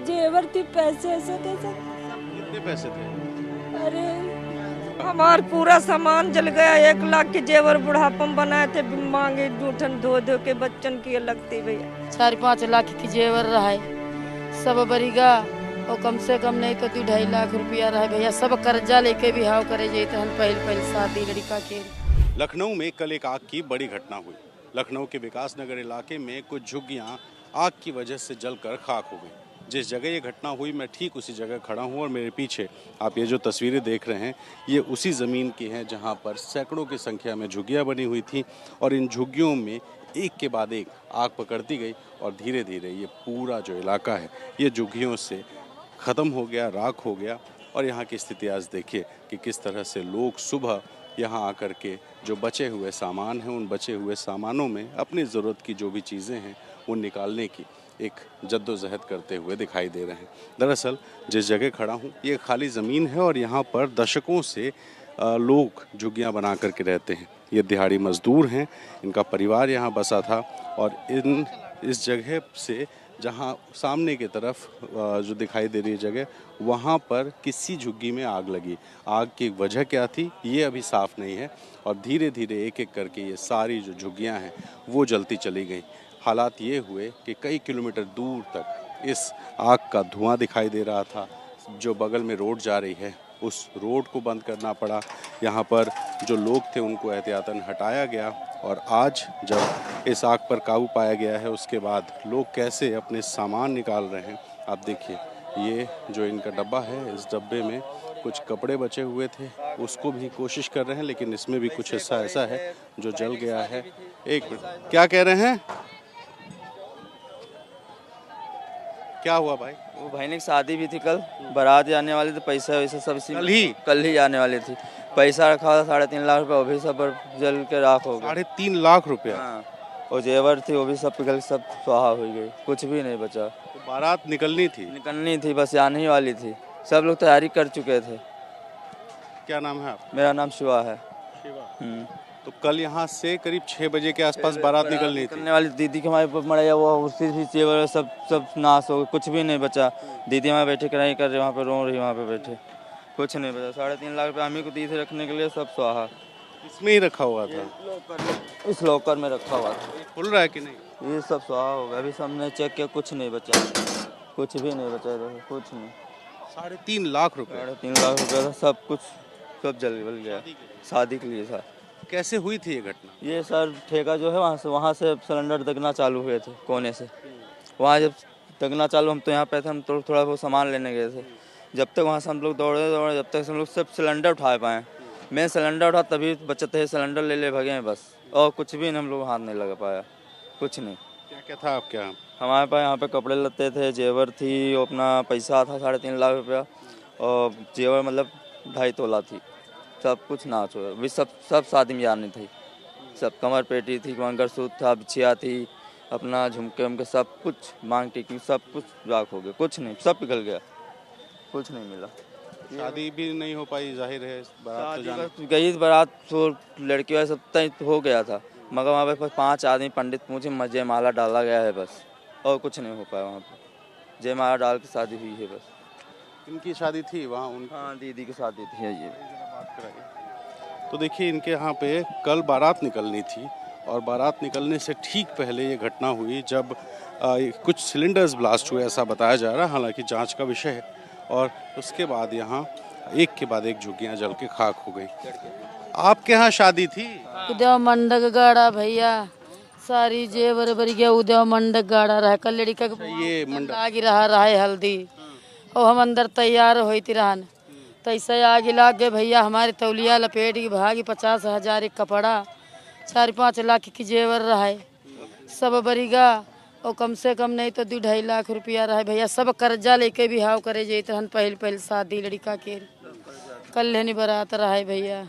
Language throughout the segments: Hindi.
जेवर थी, पैसे ऐसे थे सब। कितने पैसे थे? अरे हमार पूरा सामान जल गया। 1 लाख के जेवर बुढ़ापा में बनाए थे, मांगे जूठन धो धो के बच्चन की लगती भैया। 4-5 लाख की जेवर रहा सब बरीगा और कम से कम नहीं तो 2-2.5 लाख रुपया रहा भैया। सब कर्जा लेके भी हाव करे जाते हैं पहले शादी लड़का के। लखनऊ में कल एक आग की बड़ी घटना हुई। लखनऊ के विकास नगर इलाके में कुछ झुग्गियां आग की वजह से जलकर खाक हो गई। जिस जगह ये घटना हुई मैं ठीक उसी जगह खड़ा हूँ और मेरे पीछे आप ये जो तस्वीरें देख रहे हैं ये उसी ज़मीन की हैं जहाँ पर सैकड़ों की संख्या में झुग्गियाँ बनी हुई थी और इन झुग्गियों में एक के बाद एक आग पकड़ती गई और धीरे धीरे ये पूरा जो इलाका है ये झुग्गियों से ख़त्म हो गया, राख हो गया। और यहाँ की स्थिति आज देखिए कि किस तरह से लोग सुबह यहाँ आकर के जो बचे हुए सामान हैं उन बचे हुए सामानों में अपनी ज़रूरत की जो भी चीज़ें हैं वो निकालने की एक जद्दोजहद करते हुए दिखाई दे रहे हैं। दरअसल जिस जगह खड़ा हूँ ये खाली ज़मीन है और यहाँ पर दशकों से लोग झुग्गियाँ बना करके रहते हैं। ये दिहाड़ी मजदूर हैं, इनका परिवार यहाँ बसा था और इस जगह से जहाँ सामने की तरफ जो दिखाई दे रही है जगह वहाँ पर किसी झुग्गी में आग लगी। आग की वजह क्या थी ये अभी साफ नहीं है और धीरे धीरे एक एक करके ये सारी जो झुग्गियाँ हैं वो जलती चली गई। हालात ये हुए कि कई किलोमीटर दूर तक इस आग का धुआं दिखाई दे रहा था। जो बगल में रोड जा रही है उस रोड को बंद करना पड़ा। यहाँ पर जो लोग थे उनको एहतियातन हटाया गया और आज जब इस आग पर काबू पाया गया है उसके बाद लोग कैसे अपने सामान निकाल रहे हैं आप देखिए। ये जो इनका डब्बा है इस डब्बे में कुछ कपड़े बचे हुए थे उसको भी कोशिश कर रहे हैं लेकिन इसमें भी कुछ हिस्सा ऐसा है जो जल गया है। एक मिनट, क्या कह रहे हैं? क्या हुआ भाई? वो भाई ने शादी भी थी कल, बारात आने वाली थी, पैसा वैसा सब इसी कल ही आने वाली थी। पैसा रखा था 3.5 लाख रुपया, वो भी सब जल के राख हो गया। 3.5 लाख रुपया? हाँ, और जेवर थी वो भी सब पिघल सब स्वाहा हो गई, कुछ भी नहीं बचा। तो बारात निकलनी थी बस आने ही वाली थी। सब लोग तैयारी कर चुके थे। क्या नाम है आप? मेरा नाम शिवा है। शिवा। तो कल यहाँ से करीब 6 बजे के आसपास बारात निकलने वाली दीदी के हमारे मरा वो उसी भी जेवर सब नाश हो गए, कुछ भी नहीं बचा। दीदी वहाँ बैठे कराई कर रहे, वहाँ पे रो रही, वहाँ पे बैठे, कुछ नहीं बचा। 3.5 लाख रुपये हम ही को दी थी रखने के लिए, सब स्वाहा। इसमें ही रखा हुआ था? इस लॉकर में रखा हुआ था। खुल रहा है कि नहीं? ये सब स्वाहा हो गया, अभी सबने चेक किया, कुछ नहीं बचा, कुछ भी नहीं बचा, कुछ नहीं। 3.5 लाख रुपये? 3.5 लाख रुपये था, सब कुछ सब जल गया। शादी के लिए था। कैसे हुई थी ये घटना? ये सर ठेका जो है वहाँ से सिलेंडर दगना चालू हुए थे कोने से। वहाँ जब दगना चालू, हम तो यहाँ पे थे, हम तो थोड़ा वो सामान लेने गए थे। जब तक वहाँ से हम लोग दौड़े जब तक हम लोग सब सिलेंडर उठा पाए। मैं सिलेंडर उठा तभी बचत है, सिलेंडर ले भगे हैं बस, और कुछ भी नहीं हम लोग हाथ नहीं लगा पाया, कुछ नहीं। क्या क्या था आपके यहाँ? हमारे पास यहाँ पे कपड़े लत्ते थे, जेवर थी, अपना पैसा था 3.5 लाख रुपया, और जेवर मतलब 2.5 तोला थी। सब कुछ नाच हो अभी, सब शादी में जानी थी। सब कमर पेटी थी, मंगलसूत्र था, बिछिया थी, अपना झुमके उमके सब कुछ, मांग टिकी सब कुछ राख हो गया, कुछ नहीं, सब पिघल गया, कुछ नहीं मिला। शादी भी नहीं हो पाई, जाहिर है। बारात तो गई बारात, तो लड़की वाले सब तय हो गया था, मगर वहाँ पे 5 आदमी पंडित पूछे, जयमाला डाला गया है बस, और कुछ नहीं हो पाया। वहाँ पे जयमाला डाल के शादी हुई है बस। इनकी शादी थी वहाँ? हाँ, दीदी की शादी थी। ये तो देखिए इनके यहाँ पे कल बारात निकलनी थी और बारात निकलने से ठीक पहले ये घटना हुई जब कुछ सिलेंडर्स ब्लास्ट हुए ऐसा बताया जा रहा है, हालांकि जांच का विषय है। और उसके बाद यहाँ एक के बाद एक झुग्गियाँ जल के खाक हो गई। आपके यहाँ शादी थी? उद्या मंडक गाड़ा भैया, सारी जेवर भर गया, उद्या मंडक गाड़ा रहा, कल लड़का ये मंडक आगे रहा है हल्दी, और हम अंदर तैयार हुई थी रहन, तो ऐसे आगे लाग गए भैया। हमारे तौलिया लपेट की भागी, 50,000 एक कपड़ा, 4-5 लाख की जेवर रहा सब बरीगा, और कम से कम नहीं तो 2-2.5 लाख रुपया रहा भैया। सब कर्जा लेके भी हाव करे जाते हैं पहले शादी लड़का के। कल नहीं बारात रहा भैया,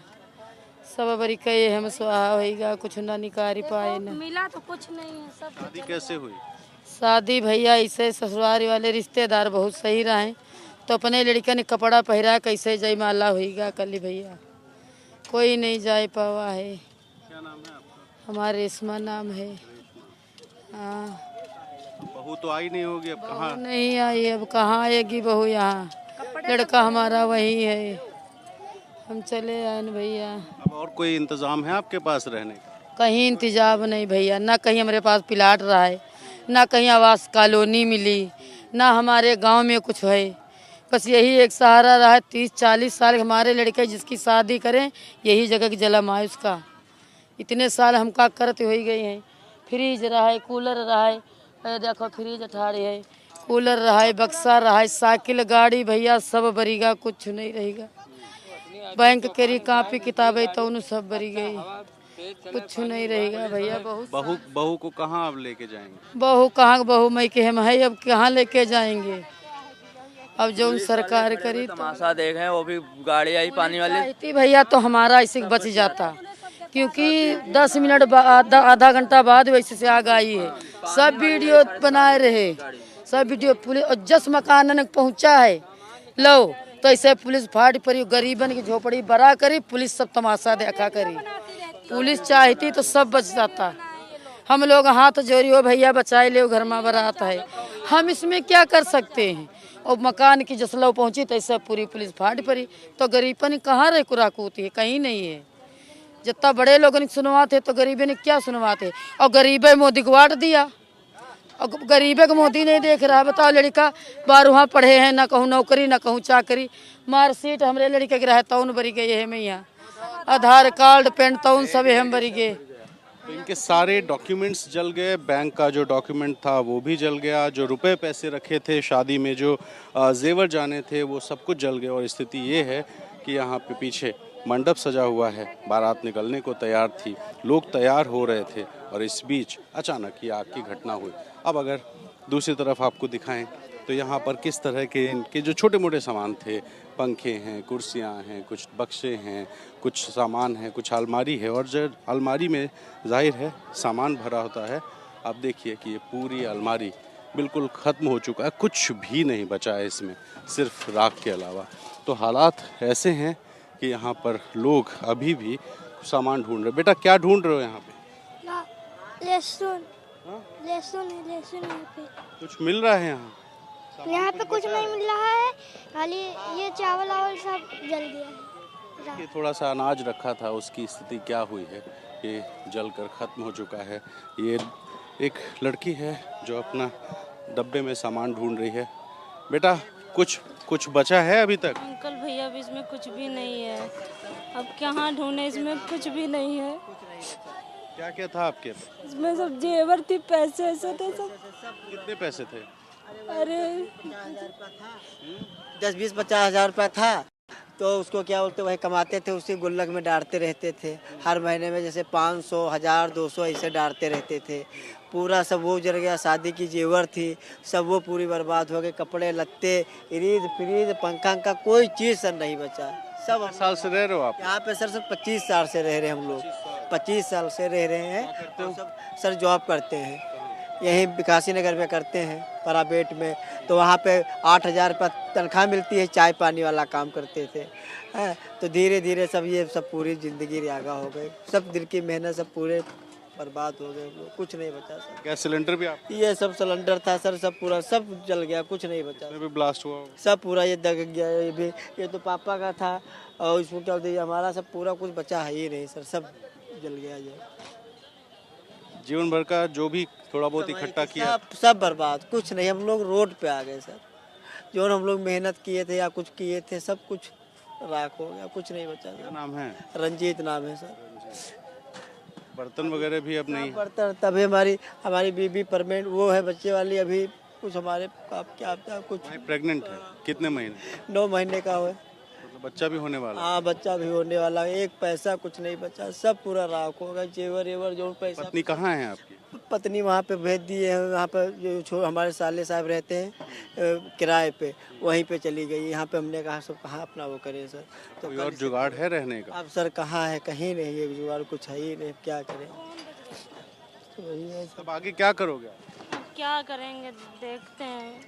सब बरी कहे हम सुहा होगा, कुछ ना निकाल पाए ना मिला तो कुछ नहीं है। सब शादी कैसे हुई? शादी भैया ऐसे ससुराल वाले रिश्तेदार बहुत सही रहे, तो अपने लड़का ने कपड़ा पहरा, कैसे जयमाला होगा कल भैया, कोई नहीं जा पावा है। क्या नाम है आपका? हमारे रेशमा नाम है। हाँ। बहू तो आई नहीं होगी, अब कहाँ? नहीं आई, अब कहाँ आएगी बहू यहाँ। लड़का हमारा वही है, हम चले आए न भैया। अब और कोई इंतजाम है आपके पास रहने का? कहीं इंतजाम नहीं भैया, ना कहीं हमारे पास प्लाट रहा है, ना कहीं आवास कॉलोनी मिली, ना हमारे गांव में कुछ है। बस यही एक सहारा रहा है। 30-40 साल हमारे लड़के जिसकी शादी करें यही जगह की जलम आए उसका। इतने साल हम का करते हो ही गए हैं। फ्रिज रहा है, कूलर रहा है, देखो फ्रिज अठाड़े है, कूलर रहा है, बक्सा रहा है, साइकिल गाड़ी भैया सब बरीगा, कुछ नहीं रहेगा। बैंक के कापी किताबें तो उन सब बरी गई, कुछ नहीं रहेगा भैया। बहू को कहाँ अब लेके जाएंगे? बहू कहाँ, बहू मई के हम है, अब कहाँ लेके जाएंगे। अब जो सरकार करी तमाशा देख रहे हैं, वो भी गाड़ी आई पानी वाली थी भैया तो हमारा ऐसे बच जाता, क्योंकि 10 मिनट बाद आधा घंटा बाद वैसे से आग आई है। सब वीडियो बनाए रहे, सब वीडियो पुलिस जस मकान पहुंचा है लो तो ऐसे पुलिस फाट पड़ी, गरीबन की झोपड़ी बड़ा करी, पुलिस सब तमाशा देखा करी। पुलिस चाहती तो सब बच जाता। हम लोग हाथ जोड़ी हो भैया बचाए ले, घर में बारात है, हम इसमें क्या कर सकते हैं। और मकान की जसलो पहुंची तो ऐसा पूरी पुलिस फाट पड़ी, तो गरीबन कहाँ रहे कुराकूती है, कहीं नहीं है। जितना बड़े लोगों ने सुनवाते तो गरीबे ने क्या सुनवाते, और गरीबे मोदी को वाट दिया, और गरीबे को मोदी नहीं देख रहा। बताओ लड़का 12वां पढ़े हैं, ना कहूँ नौकरी ना कहूँ चाकरी, मार्कशीट हमरे लड़के के रहे तौन बरी गए है मैया, आधार कार्ड पेन तौन सब हम बरी गए। तो इनके सारे डॉक्यूमेंट्स जल गए, बैंक का जो डॉक्यूमेंट था वो भी जल गया, जो रुपए पैसे रखे थे शादी में, जो जेवर जाने थे वो सब कुछ जल गए। और स्थिति ये है कि यहाँ पे पीछे मंडप सजा हुआ है, बारात निकलने को तैयार थी, लोग तैयार हो रहे थे और इस बीच अचानक ये आग की घटना हुई। अब अगर दूसरी तरफ आपको दिखाएं तो यहाँ पर किस तरह के इनके जो छोटे मोटे सामान थे, पंखे हैं, कुर्सियाँ हैं, कुछ बक्से हैं, कुछ सामान है, कुछ अलमारी है, और जो अलमारी में जाहिर है सामान भरा होता है। आप देखिए कि ये पूरी अलमारी बिल्कुल ख़त्म हो चुका है, कुछ भी नहीं बचा है इसमें, सिर्फ राख के अलावा। तो हालात ऐसे हैं कि यहाँ पर लोग अभी भी सामान ढूंढ रहे। बेटा क्या ढूंढ रहे हो यहाँ पे? लहसुन, लहसुन है, लहसुन यहाँ पे। कुछ मिल रहा है यहाँ? यहाँ पे कुछ नहीं मिल रहा है, खाली ये चावल वावल सब जल गया है। ये थोड़ा सा अनाज रखा था, उसकी स्थिति क्या हुई है, ये जलकर ख़त्म हो चुका है। ये एक लड़की है जो अपना डब्बे में सामान ढूंढ रही है। बेटा कुछ बचा है अभी तक? अंकल भैया अब इसमें कुछ भी नहीं है, अब कहाँ ढूंढे, इसमें कुछ भी नहीं है। क्या क्या था आपके? इसमें सब जेवर थी, पैसे ऐसे थे सब। कितने पैसे थे? अरे 10-20-50 हज़ार रुपया था, तो उसको क्या बोलते वही कमाते थे, उसी गुल्लक में डालते रहते थे। हर महीने में जैसे 500, 1000, 200 ऐसे डालते रहते थे। पूरा सब वो जल गया, शादी की जेवर थी सब वो पूरी बर्बाद हो गए, कपड़े लत्ते, फ्रिज पंखा का कोई चीज़ सर नहीं बचा। सब साल से रह रहे हो आप यहाँ पे सर 25 साल से रह रहे हैं हम लोग, 25 साल से रह रहे हैं। तो सब सर जॉब करते हैं, यहीं विकासी नगर में करते हैं प्राइवेट में, तो वहाँ पे 8000 रुपये तनख्वाह मिलती है, चाय पानी वाला काम करते थे। तो धीरे धीरे सब ये सब पूरी ज़िंदगी रियागा हो गए, सब दिल की मेहनत सब पूरे बर्बाद हो गए, कुछ नहीं बचा सर। गैस सिलेंडर भी आप? ये सब सिलेंडर था सर, सब पूरा सब जल गया, कुछ नहीं बचा, भी ब्लास्ट हुआ? सब पूरा ये दग गया। ये भी, ये तो पापा का था, और इसमें क्या बोलते हमारा सब पूरा कुछ बचा है ही नहीं सर, सब जल गया। ये जीवन भर का जो भी थोड़ा बहुत इकट्ठा किया सब बर्बाद, कुछ नहीं। हम लोग रोड पे आ गए सर, जो हम लोग मेहनत किए थे या कुछ किए थे सब कुछ राख हो गया, कुछ नहीं बचा। क्या नाम है? रंजीत नाम है सर। बर्तन वगैरह भी अब नहीं? बर्तन तभी हमारी बीबी परमानेंट वो है बच्चे वाली, अभी कुछ हमारे क्या कुछ प्रेग्नेंट है? कितने महीने? 9 महीने का हुआ, मतलब बच्चा भी होने वाला? हाँ बच्चा भी होने वाला। एक पैसा कुछ नहीं बचा, सब पूरा राख हो गया, जेवर एवर जो पैसा। पत्नी कहाँ है आपकी? पत्नी वहाँ पे भेज दिए हैं, वहाँ पे जो हमारे साले साहब रहते हैं किराए पे, वहीं पे चली गई। यहाँ पे हमने कहा सब कहाँ अपना वो करें सर। तो कोई और जुगाड़ है रहने का? अब सर कहाँ है, कहीं नहीं है जुगाड़, कुछ है ही नहीं, क्या करें। तो वही है अब आगे क्या करोगे? क्या करेंगे देखते हैं,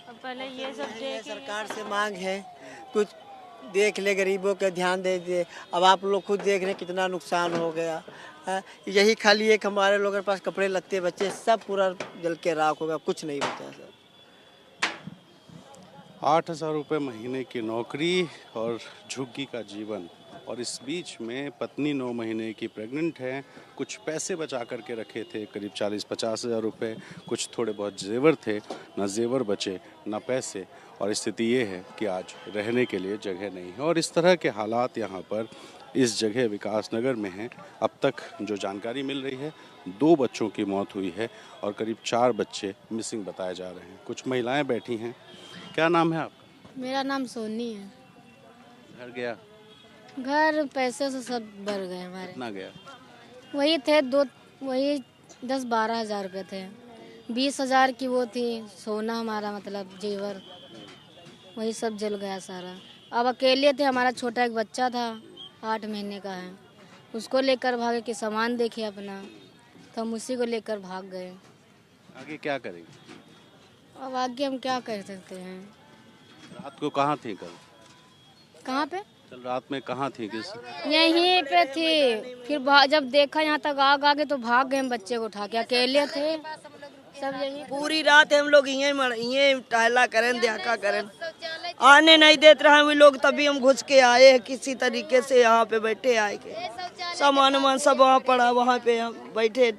अब पहले ये सब देखें। सरकार से मांग है कुछ देख ले, गरीबों का ध्यान दे दे। अब आप लोग खुद देख रहे कितना नुकसान हो गया यही खाली एक हमारे लोगों के पास कपड़े लत्ते बच्चे सब पूरा जल के राख हो गया, कुछ नहीं बचा सर। 8,000 रुपये महीने की नौकरी और झुग्गी का जीवन, और इस बीच में पत्नी 9 महीने की प्रेग्नेंट है। कुछ पैसे बचा करके रखे थे, करीब 40-50 हज़ार रुपये, कुछ थोड़े बहुत जेवर थे, ना जेवर बचे ना पैसे, और स्थिति ये है कि आज रहने के लिए जगह नहीं है। और इस तरह के हालात यहाँ पर इस जगह विकास नगर में हैं। अब तक जो जानकारी मिल रही है 2 बच्चों की मौत हुई है और करीब 4 बच्चे मिसिंग बताए जा रहे हैं। कुछ महिलाएं बैठी हैं। क्या नाम है आपका? मेरा नाम सोनी है। घर गया? घर पैसे से सब भर गए हमारे। कितना गया? वही 10-12 हज़ार रुपये थे। 20 हज़ार की वो थी सोना हमारा, मतलब जेवर, वही सब जल गया सारा। अब अकेले थे, हमारा छोटा एक बच्चा था 8 महीने का है, उसको लेकर भागे कि सामान देखे अपना, तो हम उसी को लेकर भाग गए। आगे क्या करेंगे? अब आगे हम क्या कर सकते हैं। रात को कहाँ थी कल? कहाँ पे? कल रात में कहाँ थी? किस? यहीं पे थी। फिर जब देखा यहाँ तक आग आ गए तो भाग गए हम बच्चे को उठा के, अकेले थे सब यहीं। पूरी रात हम लोग यहीं टहला करें, देखा करें, आने नहीं देते रहे वे लोग, तभी हम घुस के आए हैं किसी तरीके से। यहाँ पे बैठे आए के सामान सब वहाँ पड़ा, वहाँ पे हम बैठे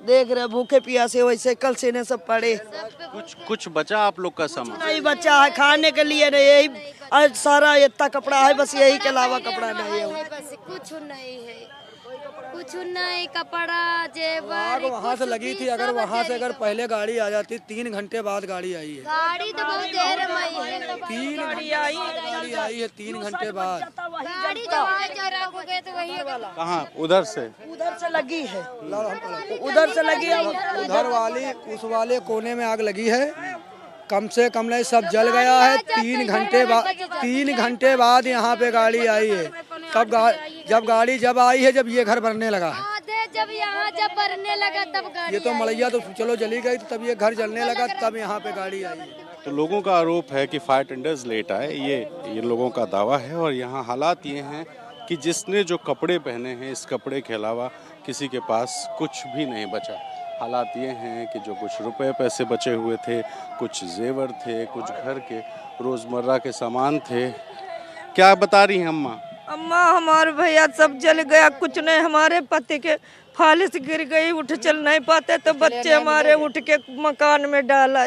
देख रहे, भूखे प्यासे वैसे कल से ने सब पड़े। कुछ बचा आप लोग का सामान? नहीं बचा है, खाने के लिए नहीं, यही सारा इतना कपड़ा है बस, यही के अलावा कपड़ा नहीं है। कुछ नहीं है, कुछ नहीं, कपड़ा जेवर। आग वहाँ से लगी थी, अगर वहाँ से अगर पहले गाड़ी आ जाती, 3 घंटे बाद गाड़ी आई है। गाड़ी तो बहुत देर में आई है। 3 घंटे आई है, 3 घंटे बाद गाड़ी जब हो गए तो वही कहाँ? उधर से लगी है, उधर से लगी है, उस वाले कोने में आग लगी है। कम से कम नहीं सब जल गया है। 3 घंटे बाद यहाँ पे गाड़ी आई है। जब गाड़ी आई है, जब ये घर बनने लगा है, जब बनने लगा तब गाड़ी। ये तो मलैया तो चलो जली गई, तो तब ये घर जलने लगा, तब यहाँ पे गाड़ी आई। तो लोगों का आरोप है कि फायर टेंडर्स लेट आए, ये लोगों का दावा है। और यहाँ हालात ये हैं कि जिसने जो कपड़े पहने हैं, इस कपड़े के अलावा किसी के पास कुछ भी नहीं बचा। हालात ये हैं कि जो कुछ रुपए पैसे बचे हुए थे, कुछ जेवर थे, कुछ घर के रोज़मर्रा के सामान थे। क्या बता रही हैं अम्मा? अम्मा हमारे भैया सब जल गया, कुछ नहीं, हमारे पति के फालिस गिर गई, उठ चल नहीं पाते, तो बच्चे हमारे उठ के मकान में डाला,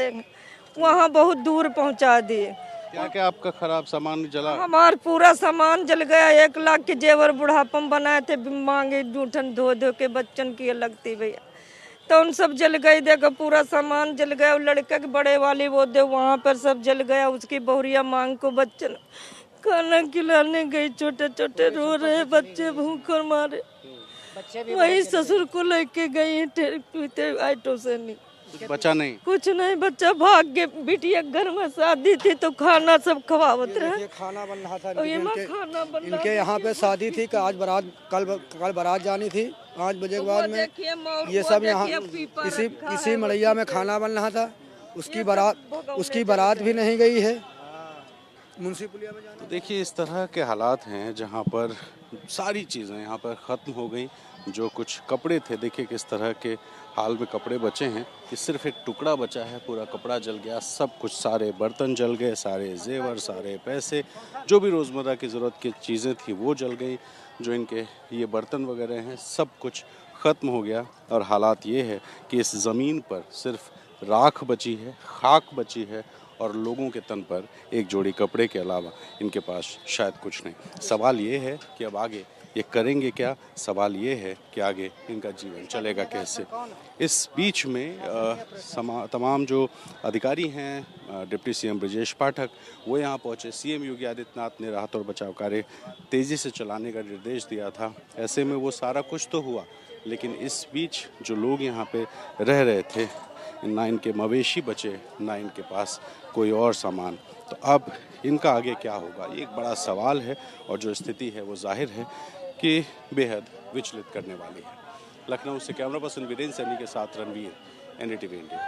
वहाँ बहुत दूर पहुँचा दिए। क्या क्या आपका खराब सामान जला? हमारा पूरा सामान जल गया। 1 लाख के जेवर बुढ़ापम बनाए थे, मांगे जूठन धो के बच्चन की लगती भैया, तो उन सब जल गई। देखो पूरा सामान जल गया। लड़के के बड़े वाली वो दे वहाँ पर सब जल गया। उसकी बहुरिया मांग को बच्चन खाना खिलाने गई, छोटे छोटे रो रहे बच्चे भूख और मारे, वही ससुर को लेके गई ऑटो से। नहीं कुछ बचा नहीं? कुछ नहीं बच्चा, भाग के बिटिया घर में शादी थी तो खाना सब खवावत रहे। खाना बन रहा था इनके यहाँ पे शादी थी, आज बारात, कल बारात जानी थी 5 बजे के बाद में। ये सब यहाँ इसी मड़ैया में खाना बन रहा था। उसकी बारात भी नहीं गई है मुंसिपुलिया में। तो देखिए इस तरह के हालात हैं जहाँ पर सारी चीज़ें यहाँ पर ख़त्म हो गई। जो कुछ कपड़े थे, देखिए किस तरह के हाल में कपड़े बचे हैं कि सिर्फ एक टुकड़ा बचा है, पूरा कपड़ा जल गया। सब कुछ, सारे बर्तन जल गए, सारे जेवर, सारे पैसे, जो भी रोज़मर्रा की ज़रूरत की चीज़ें थी वो जल गई। जो इनके ये बर्तन वगैरह हैं, सब कुछ ख़त्म हो गया। और हालात ये है कि इस ज़मीन पर सिर्फ राख बची है, खाक बची है, और लोगों के तन पर एक जोड़ी कपड़े के अलावा इनके पास शायद कुछ नहीं। सवाल ये है कि अब आगे ये करेंगे क्या? सवाल ये है कि आगे इनका जीवन चलेगा कैसे? इस बीच में तमाम जो अधिकारी हैं, डिप्टी सीएम ब्रजेश पाठक, वो यहाँ पहुँचे। सीएम योगी आदित्यनाथ ने राहत और बचाव कार्य तेज़ी से चलाने का निर्देश दिया था। ऐसे में वो सारा कुछ तो हुआ, लेकिन इस बीच जो लोग यहाँ पे रह रहे थे, ना इनके मवेशी बचे, ना इनके पास कोई और सामान। तो अब इनका आगे क्या होगा, ये एक बड़ा सवाल है। और जो स्थिति है वो जाहिर है कि बेहद विचलित करने वाली है। लखनऊ से कैमरा पर्सन वीरेंद्र सैनी के साथ रणवीर, NDTV इंडिया।